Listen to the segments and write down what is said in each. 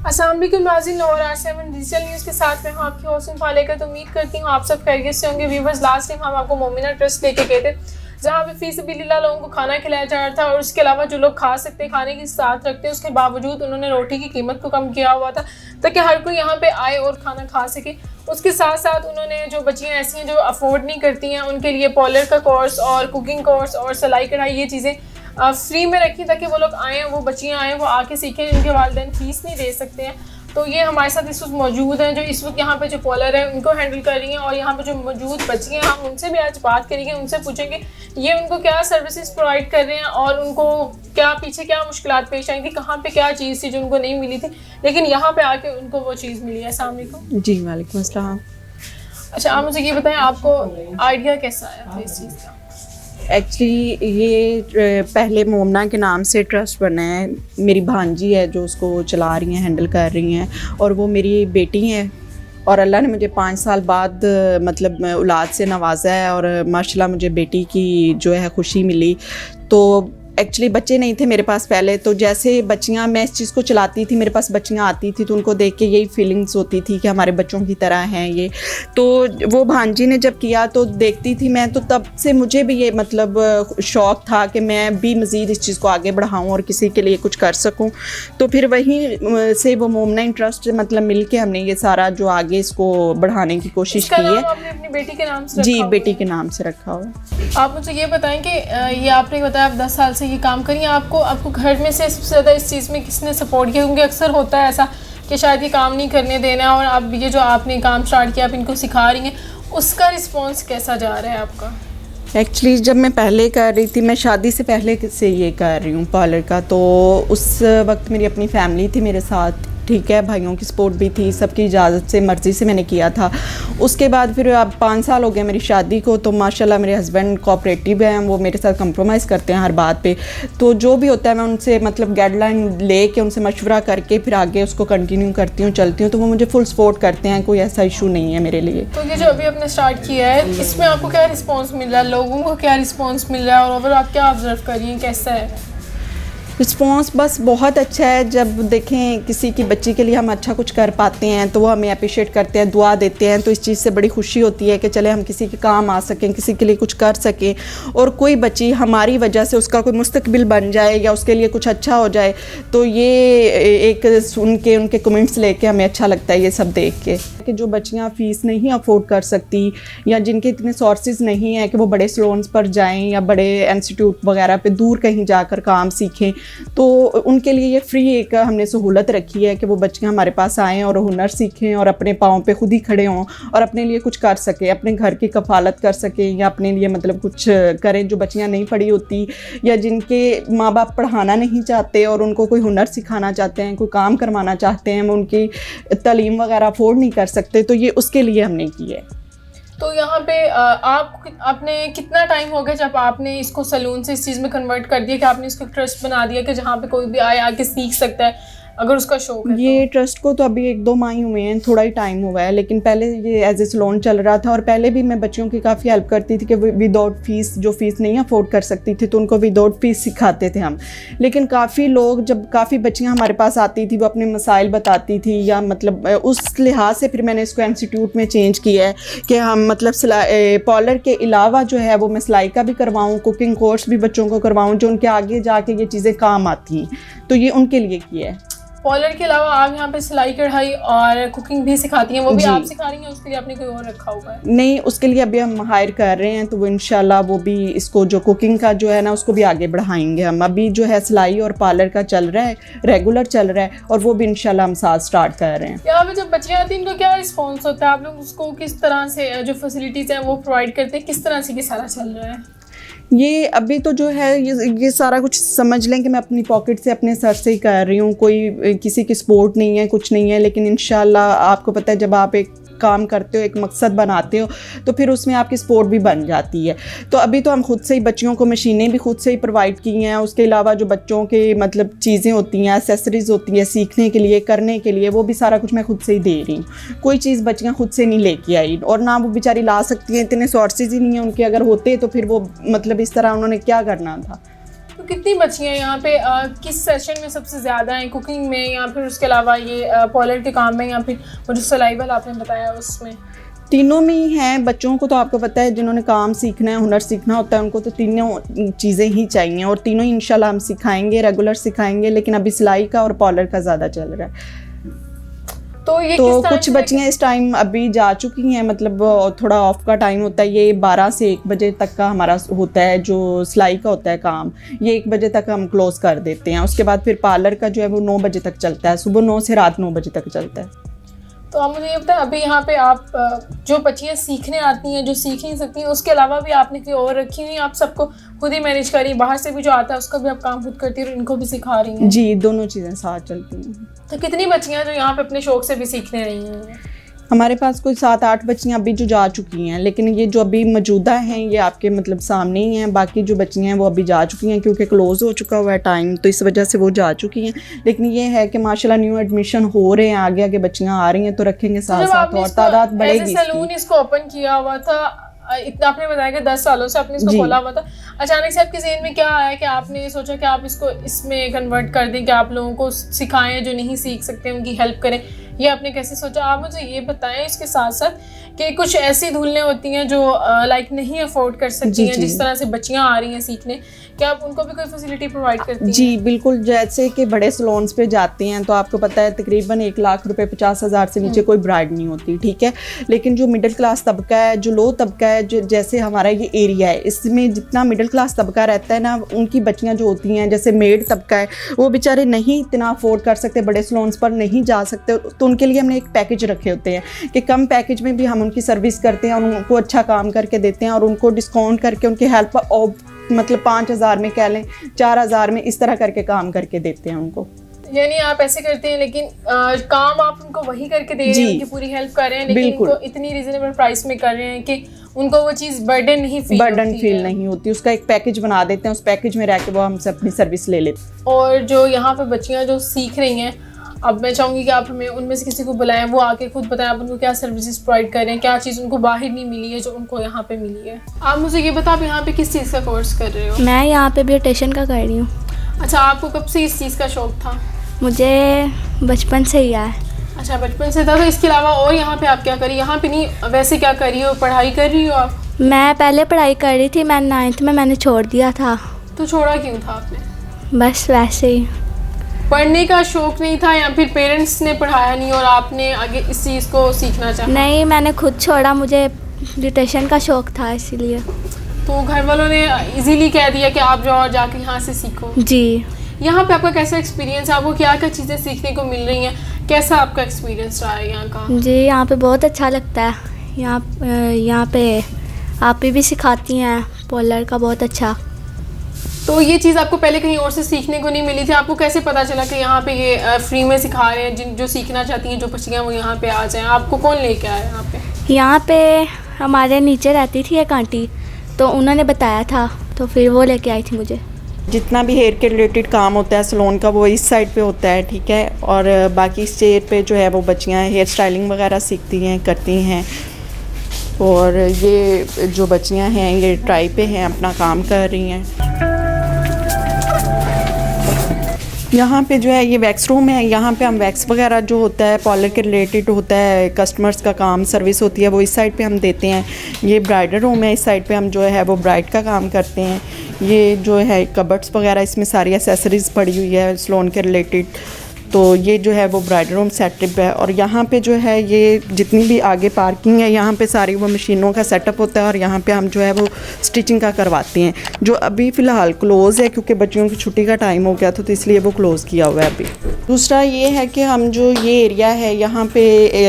अस्सलाम वालेकुम नाज़रीन, और R7 डिजिटल न्यूज़ के साथ मैं हूँ आपकी हौसला फालेकर। तो उम्मीद करती हूँ आप सब खैरियत से होंगे। व्यूवर्स, लास्ट टाइम हम आपको मोमिना ट्रस्ट लेके गए थे, जहाँ पे फी सबिलिल्लाह लोगों को खाना खिलाया जा रहा था, और उसके अलावा जो लोग खा सकते खाने के साथ रखते हैं, उसके बावजूद उन्होंने रोटी की कीमत को कम किया हुआ था ताकि हर कोई यहाँ पे आए और खाना खा सके। उसके साथ साथ उन्होंने जो बच्चियाँ ऐसी हैं जो अफोर्ड नहीं करती हैं, उनके लिए पॉलर का कोर्स और कुकिंग कोर्स और सिलाई कढ़ाई ये चीज़ें फ्री में रखी ताकि वो लोग आएँ, वो बच्चियाँ आएँ, वो आके सीखें जिनके वालिदैन फ़ीस नहीं दे सकते हैं। तो ये हमारे साथ इस वक्त मौजूद हैं, जो इस वक्त यहाँ पे जो पॉलर है उनको हैंडल कर रही हैं, और यहाँ पे जो मौजूद बच्चियाँ हैं हम उनसे भी आज बात करेंगे, उनसे पूछेंगे ये उनको क्या सर्विसेज प्रोवाइड कर रहे हैं और उनको क्या पीछे क्या मुश्किलात पेश आई थी, कहाँ पे क्या चीज़ थी जो उनको नहीं मिली थी, लेकिन यहाँ पे आके उनको वो चीज़ मिली है। अस्सलाम वालेकुम। जी वालेकुम अस्सलाम। अच्छा, आप मुझे ये बताएं आपको आइडिया कैसा आया था इस चीज़ का? एक्चुअली ये पहले मोमना के नाम से ट्रस्ट बना है। मेरी भांजी है जो उसको चला रही हैं, हैंडल कर रही हैं, और वो मेरी बेटी हैं। और अल्लाह ने मुझे 5 साल बाद मतलब औलाद से नवाजा है, और माशाल्लाह मुझे बेटी की जो है खुशी मिली। तो एक्चुअली बच्चे नहीं थे मेरे पास पहले, तो जैसे बच्चियां, मैं इस चीज़ को चलाती थी, मेरे पास बच्चियां आती थी तो उनको देख के यही फीलिंग्स होती थी कि हमारे बच्चों की तरह हैं ये। तो वो भांजी ने जब किया तो देखती थी मैं, तो तब से मुझे भी ये मतलब शौक़ था कि मैं भी मज़ीद इस चीज़ को आगे बढ़ाऊँ और किसी के लिए कुछ कर सकूँ। तो फिर वहीं से वो मोमना इंटरेस्ट मतलब मिल के हमने ये सारा जो आगे इसको बढ़ाने की कोशिश की है। आपने अपनी बेटी के नाम से जी, बेटी के नाम से रखा हुआ। आप मुझे ये बताएं कि ये आपने बताया आप 10 साल से ये काम करिए, आपको घर में से सबसे ज़्यादा इस चीज़ में किसने सपोर्ट किया? क्योंकि अक्सर होता है ऐसा कि शायद ये काम नहीं करने देना, और अब ये जो आपने काम स्टार्ट किया, आप इनको सिखा रही हैं, उसका रिस्पॉन्स कैसा जा रहा है आपका? एक्चुअली जब मैं पहले कर रही थी, मैं शादी से पहले से ये कर रही हूँ पार्लर का, तो उस वक्त मेरी अपनी फैमिली थी मेरे साथ, ठीक है, भाइयों की सपोर्ट भी थी, सबकी इजाज़त से मर्ज़ी से मैंने किया था। उसके बाद फिर अब 5 साल हो गए मेरी शादी को, तो माशाल्लाह मेरे हस्बैंड कोऑपरेटिव हैं, वो मेरे साथ कंप्रोमाइज़ करते हैं हर बात पे। तो जो भी होता है मैं उनसे मतलब गाइडलाइन ले के उनसे मशवरा करके फिर आगे उसको कंटिन्यू करती हूँ, चलती हूँ। तो वो मुझे फुल सपोर्ट करते हैं, कोई ऐसा इशू नहीं है मेरे लिए। तो ये जो अभी आपने स्टार्ट किया है, इसमें आपको क्या रिस्पॉन्स मिल रहा है, लोगों को क्या रिस्पॉन्स मिल रहा है, और ओवरऑल आप क्या ऑब्जर्व कर रही हैं, कैसा है रिस्पॉन्स? बस बहुत अच्छा है। जब देखें किसी की बच्ची के लिए हम अच्छा कुछ कर पाते हैं तो वो हमें अप्रिशिएट करते हैं, दुआ देते हैं, तो इस चीज़ से बड़ी खुशी होती है कि चले हम किसी के काम आ सकें, किसी के लिए कुछ कर सकें, और कोई बच्ची हमारी वजह से उसका कोई मुस्तकबिल बन जाए या उसके लिए कुछ अच्छा हो जाए। तो ये एक सुन के उनके कमेंट्स लेके हमें अच्छा लगता है ये सब देख के, कि जो बच्चियाँ फ़ीस नहीं अफोर्ड कर सकती या जिनके इतने सोर्सेज नहीं हैं कि वो बड़े सलोन्स पर जाएँ या बड़े इंस्टीट्यूट वगैरह पे दूर कहीं जाकर काम सीखें, तो उनके लिए ये फ्री एक हमने सहूलत रखी है कि वो बच्चियाँ हमारे पास आएँ और हुनर सीखें और अपने पाँव पे खुद ही खड़े हों और अपने लिए कुछ कर सकें, अपने घर की कफ़ालत कर सकें, या अपने लिए मतलब कुछ करें। जो बच्चियाँ नहीं पढ़ी होती या जिनके माँ बाप पढ़ाना नहीं चाहते और उनको कोई हुनर सिखाना चाहते हैं, कोई काम करवाना चाहते हैं, वो उनकी तालीम वगैरह अफोर्ड नहीं कर सकते, तो ये उसके लिए हमने की है। तो यहाँ पे आपने कितना टाइम हो गया जब आपने इसको सलून से इस चीज़ में कन्वर्ट कर दिया कि आपने इसको ट्रस्ट बना दिया कि जहाँ पे कोई भी आए आके सीख सकता है अगर उसका शौक है? ये ट्रस्ट को तो अभी 1-2 माह ही हुए हैं, थोड़ा ही टाइम हुआ है, लेकिन पहले ये एज ए सलोन चल रहा था, और पहले भी मैं बच्चियों की काफ़ी हेल्प करती थी कि विदाउट फीस, जो फ़ीस नहीं अफोर्ड कर सकती थी तो उनको विदाउट फीस सिखाते थे हम। लेकिन काफ़ी लोग, जब काफ़ी बच्चियाँ हमारे पास आती थी, वो अपने मसाइल बताती थी, या मतलब उस लिहाज से फिर मैंने इसको इंस्टीट्यूट में चेंज किया है कि हम मतलब पार्लर के अलावा जो है वो मैं सिलाई का भी करवाऊँ, कुकिंग कोर्स भी बच्चों को करवाऊँ, जो उनके आगे जाके ये चीज़ें काम आती हैं, तो ये उनके लिए किया है। पॉलर के अलावा आप यहाँ पे सिलाई कढ़ाई और कुकिंग भी सिखाती हैं, वो भी आप सिखा रही हैं? उसके लिए आपने कोई और रखा हुआ है? नहीं, उसके लिए अभी हम हायर कर रहे हैं, तो वो इंशाल्लाह वो भी इसको जो कुकिंग का जो है ना उसको भी आगे बढ़ाएंगे हम। अभी जो है सिलाई और पार्लर का चल रहा है, रेगुलर चल रहा है, और वो भी इंशाल्लाह हम साथ स्टार्ट कर रहे हैं। यहाँ पे जब बच्चियाँ आती हैं इनको क्या रिस्पॉन्स होता है? आप लोग उसको किस तरह से जो फैसिलिटीज़ हैं वो प्रोवाइड करते हैं, किस तरह से ये सारा चल रहा है? ये अभी तो जो है ये सारा कुछ समझ लें कि मैं अपनी पॉकेट से, अपने सर से ही कर रही हूँ, कोई किसी की सपोर्ट नहीं है, कुछ नहीं है। लेकिन इंशाल्लाह आपको पता है जब आप एक काम करते हो, एक मकसद बनाते हो, तो फिर उसमें आपकी सपोर्ट भी बन जाती है। तो अभी तो हम खुद से ही बच्चियों को मशीनें भी खुद से ही प्रोवाइड की हैं। उसके अलावा जो बच्चों के मतलब चीज़ें होती हैं, एक्सेसरीज़ होती हैं सीखने के लिए, करने के लिए, वो भी सारा कुछ मैं खुद से ही दे रही हूँ। कोई चीज़ बच्चियाँ खुद से नहीं लेके आई, और ना वो बेचारी ला सकती हैं, इतने सोर्सेज ही नहीं है उनके। अगर होते तो फिर वो मतलब इस तरह उन्होंने क्या करना था। तो तो कितनी बच्चियां हैं यहाँ पे, किस सेशन में सबसे ज़्यादा हैं, कुकिंग में या फिर उसके अलावा ये पार्लर के काम में या फिर वो जो सिलाई वाला आपने बताया उसमें? तीनों में ही हैं। बच्चों को तो आपको पता है जिन्होंने काम सीखना है, हुनर सीखना होता है, उनको तो तीनों चीज़ें ही चाहिए और तीनों ही इंशाल्लाह हम सिखाएंगे, रेगुलर सिखाएंगे। लेकिन अभी सिलाई का और पार्लर का ज़्यादा चल रहा है। तो ये तो किस कुछ बच्चियां इस टाइम अभी जा चुकी हैं, मतलब थोड़ा ऑफ का टाइम होता है, ये 12 से 1 बजे तक का हमारा होता है जो सिलाई का होता है काम, ये 1 बजे तक हम क्लोज़ कर देते हैं। उसके बाद फिर पार्लर का जो है वो 9 बजे तक चलता है, सुबह 9 से रात 9 बजे तक चलता है। तो आप मुझे ये बताएं, अभी यहाँ पे आप जो बच्चियाँ सीखने आती हैं, जो सीख नहीं सकती हैं, उसके अलावा भी आपने कोई और रखी हुई, आप सबको खुद ही मैनेज करी, बाहर से भी जो आता है उसका भी आप काम खुद करती हैं और इनको भी सिखा रही हैं? जी, दोनों चीज़ें साथ चलती हैं। तो कितनी बच्चियाँ जो यहाँ पे अपने शौक से भी सीखने आई हैं? हमारे पास कोई 7-8 बच्चियाँ अभी जो जा चुकी हैं, लेकिन ये जो अभी मौजूदा हैं ये आपके मतलब सामने ही हैं। बाकी जो बच्चियाँ हैं वो अभी जा चुकी हैं क्योंकि क्लोज़ हो चुका हुआ है टाइम, तो इस वजह से वो जा चुकी हैं। लेकिन ये है कि माशाल्लाह न्यू एडमिशन हो रहे हैं, आगे आगे बच्चियाँ आ रही हैं, तो रखेंगे साथ साथ और तादाद बढ़ेगी। सैलून इसको ओपन किया हुआ था, इतना आपने बताया कि 10 सालों से आपने इसको खोला हुआ था, अचानक से आपके ज़हन में क्या आया कि आपने ये सोचा कि आप इसको इसमें कन्वर्ट कर दें, कि आप लोगों को सिखाएं जो नहीं सीख सकते, उनकी हेल्प करें? ये आपने कैसे सोचा? आप मुझे ये बताएं इसके साथ साथ कि कुछ ऐसी धुलने होती हैं जो लाइक नहीं अफोर्ड कर सकती हैं, जिस तरह से बच्चियां आ रही हैं सीखने, क्या आप उनको भी कोई फैसिलिटी प्रोवाइड करती हैं? जी बिल्कुल, जैसे कि बड़े सलोन्स पे जाते हैं तो आपको पता है तकरीबन 1 लाख रुपए 50,000 से नीचे कोई ब्राइड नहीं होती, ठीक है। लेकिन जो मिडिल क्लास तबका है, जो लो तबका है, जो जैसे हमारा ये एरिया है, इसमें जितना मिडिल क्लास तबका रहता है ना, उनकी बच्चियाँ जो होती हैं, जैसे मेड तबका है, वो बेचारे नहीं इतना अफोर्ड कर सकते, बड़े सलोन्स पर नहीं जा सकते, तो उनके लिए हमने एक पैकेज रखे होते हैं कि कम पैकेज में भी हम उनकी सर्विस करते हैं और उनको अच्छा काम करके देते हैं और उनको डिस्काउंट करके उनकी हेल्प मतलब 5,000 में कह लें, 4,000 में, इस तरह करके काम करके देते हैं उनको। यानी आप ऐसे करते हैं लेकिन काम आप उनको वही करके दे रहे हैं, उनकी पूरी हेल्प कर रहे हैं, लेकिन उनको इतनी रीजनेबल प्राइस में कर रहे हैं कि उनको वो चीज़ बर्डन फील नहीं होती। उसका एक पैकेज बना देते हैं, उस पैकेज में रह के वो हमसे अपनी सर्विस ले लेते हैं। और जो यहाँ पे बच्चियाँ जो सीख रही हैं, अब मैं चाहूँगी कि आप हमें उनमें से किसी को बुलाएं, वो आके खुद बताएं आप उनको क्या सर्विसेज प्रोवाइड कर रहे हैं, क्या चीज़ उनको बाहर नहीं मिली है जो उनको यहाँ पे मिली है। आप मुझे ये बताओ, आप यहाँ पे किस चीज़ का कोर्स कर रहे हो? मैं यहाँ पे ब्यूटिशियन का कर रही हूँ। अच्छा, आपको कब से इस चीज़ का शौक था? मुझे बचपन से ही है। अच्छा, बचपन से था। तो इसके अलावा और यहाँ पे आप क्या करी? यहाँ पे नहीं, वैसे क्या कर रही हो, पढ़ाई कर रही हो आप? मैं पहले पढ़ाई कर रही थी, मैं 9th में मैंने छोड़ दिया था। तो छोड़ा क्यों था आपने? बस वैसे ही। पढ़ने का शौक नहीं था या फिर पेरेंट्स ने पढ़ाया नहीं और आपने आगे इस चीज़ को सीखना चाहा? नहीं, मैंने खुद छोड़ा, मुझे ब्यूटिशियन का शौक था इसीलिए। तो घर वालों ने इजीली कह दिया कि आप जाओ और जाके यहाँ से सीखो? जी। यहाँ पे आपका कैसा एक्सपीरियंस है? आपको क्या क्या चीज़ें सीखने को मिल रही हैं? कैसा आपका एक्सपीरियंस रहा है यहाँ का? जी, यहाँ पे बहुत अच्छा लगता है। यहाँ पे आप भी सिखाती हैं पार्लर का, बहुत अच्छा। तो ये चीज़ आपको पहले कहीं और से सीखने को नहीं मिली थी? आपको कैसे पता चला कि यहाँ पे ये फ्री में सिखा रहे हैं, जो सीखना चाहती हैं जो बच्चियाँ वो यहाँ पे आ जाएं? आपको कौन लेके आया यहाँ पे? यहाँ पे हमारे नीचे रहती थी एक आंटी, तो उन्होंने बताया था, तो फिर वो लेके आई थी मुझे। जितना भी हेयर के रिलेटेड काम होता है सलोन का, वो इस साइड पे होता है, ठीक है। और बाकी इस चेयर पे जो है वो बच्चियाँ हेयर स्टाइलिंग वगैरह सीखती हैं, करती हैं। और ये जो बच्चियाँ हैं ये ट्राई पे हैं, अपना काम कर रही हैं। यहाँ पे जो है ये वैक्स रूम है, यहाँ पे हम वैक्स वगैरह जो होता है पार्लर के रिलेटेड होता है, कस्टमर्स का काम, सर्विस होती है, वो इस साइड पे हम देते हैं। ये ब्राइडल रूम है, इस साइड पे हम जो है वो ब्राइड का काम करते हैं। ये जो है कबर्ड्स वगैरह, इसमें सारी एसेसरीज़ पड़ी हुई है सलोन के रिलेटेड। तो ये जो है वो ब्राइडल रूम सेटअप है। और यहाँ पे जो है ये जितनी भी आगे पार्किंग है, यहाँ पे सारी वो मशीनों का सेटअप होता है और यहाँ पे हम जो है वो स्टिचिंग का करवाते हैं, जो अभी फ़िलहाल क्लोज़ है क्योंकि बच्चियों की छुट्टी का टाइम हो गया था, तो इसलिए वो क्लोज़ किया हुआ है अभी। दूसरा ये है कि हम जो ये एरिया है यहाँ पे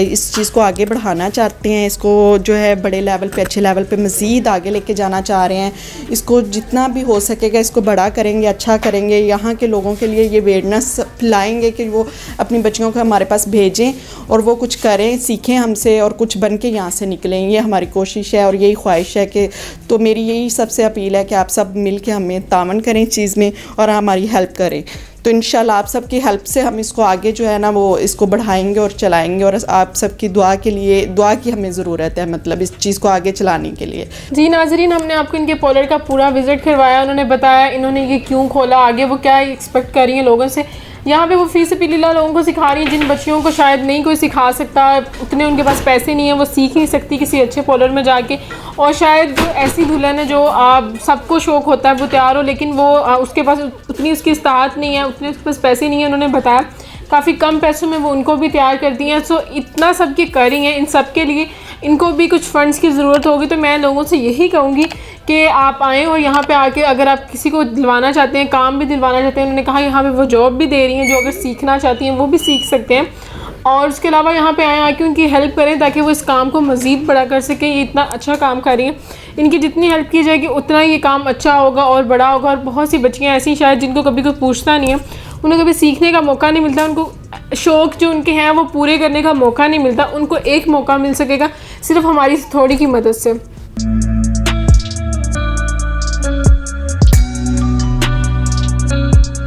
इस चीज़ को आगे बढ़ाना चाहते हैं, इसको जो है बड़े लेवल पे, अच्छे लेवल पे मज़ीद आगे लेके जाना चाह रहे हैं। इसको जितना भी हो सकेगा इसको बड़ा करेंगे, अच्छा करेंगे। यहाँ के लोगों के लिए ये अवेयरनेस फैलाएंगे कि वो अपनी बच्चियों को हमारे पास भेजें और वो कुछ करें, सीखें हमसे और कुछ बन के यहाँ से निकलें। ये हमारी कोशिश है और यही ख्वाहिश है कि, तो मेरी यही सबसे अपील है कि आप सब मिल के हमें तावन करें इस चीज़ में और हमारी हेल्प करें तो इंशाल्लाह आप सबकी हेल्प से हम इसको आगे जो है ना वो इसको बढ़ाएंगे और चलाएंगे, और आप सबकी दुआ के लिए, दुआ की हमें ज़रूरत है, मतलब इस चीज़ को आगे चलाने के लिए। जी नाजरीन, हमने आपको इनके पार्लर का पूरा विज़िट करवाया, उन्होंने बताया इन्होंने ये क्यों खोला, आगे वो क्या एक्सपेक्ट कर रही हैं लोगों से। यहाँ पे वो फ़ी सबिलिल्लाह लोगों को सिखा रही हैं जिन बच्चियों को शायद नहीं कोई सिखा सकता, उतने उनके पास पैसे नहीं है, वो सीख नहीं सकती किसी अच्छे पार्लर में जाके। और शायद जो ऐसी दुल्हन है जो सबको शौक़ होता है वो तैयार हो, लेकिन वो उसके पास उतनी उसकी इस्तात नहीं है, उतने उसके पास पैसे नहीं है। उन्होंने बताया काफ़ी कम पैसों में वो उनको भी तैयार कर दी हैं। सो इतना सब की कर रही हैं, इन सब के लिए इनको भी कुछ फ़ंड्स की ज़रूरत होगी। तो मैं लोगों से यही कहूँगी कि आप आएँ और यहाँ पे आके अगर आप किसी को दिलवाना चाहते हैं, काम भी दिलवाना चाहते हैं, उन्होंने कहा यहाँ पे वो जॉब भी दे रही हैं, जो अगर सीखना चाहती हैं वो भी सीख सकते हैं। और उसके अलावा यहाँ पे आएँ, आके उनकी हेल्प करें ताकि वो इस काम को मज़ीद बड़ा कर सकें। ये इतना अच्छा काम कर रही हैं, इनकी जितनी हेल्प की जाएगी उतना ये काम अच्छा होगा और बड़ा होगा। और बहुत सी बच्चियाँ ऐसी शायद जिनको कभी कोई पूछता नहीं है, उन्हें कभी सीखने का मौका नहीं मिलता, उनको शौक़ जो उनके हैं वो पूरे करने का मौका नहीं मिलता, उनको एक मौका मिल सकेगा सिर्फ हमारी थोड़ी की मदद से।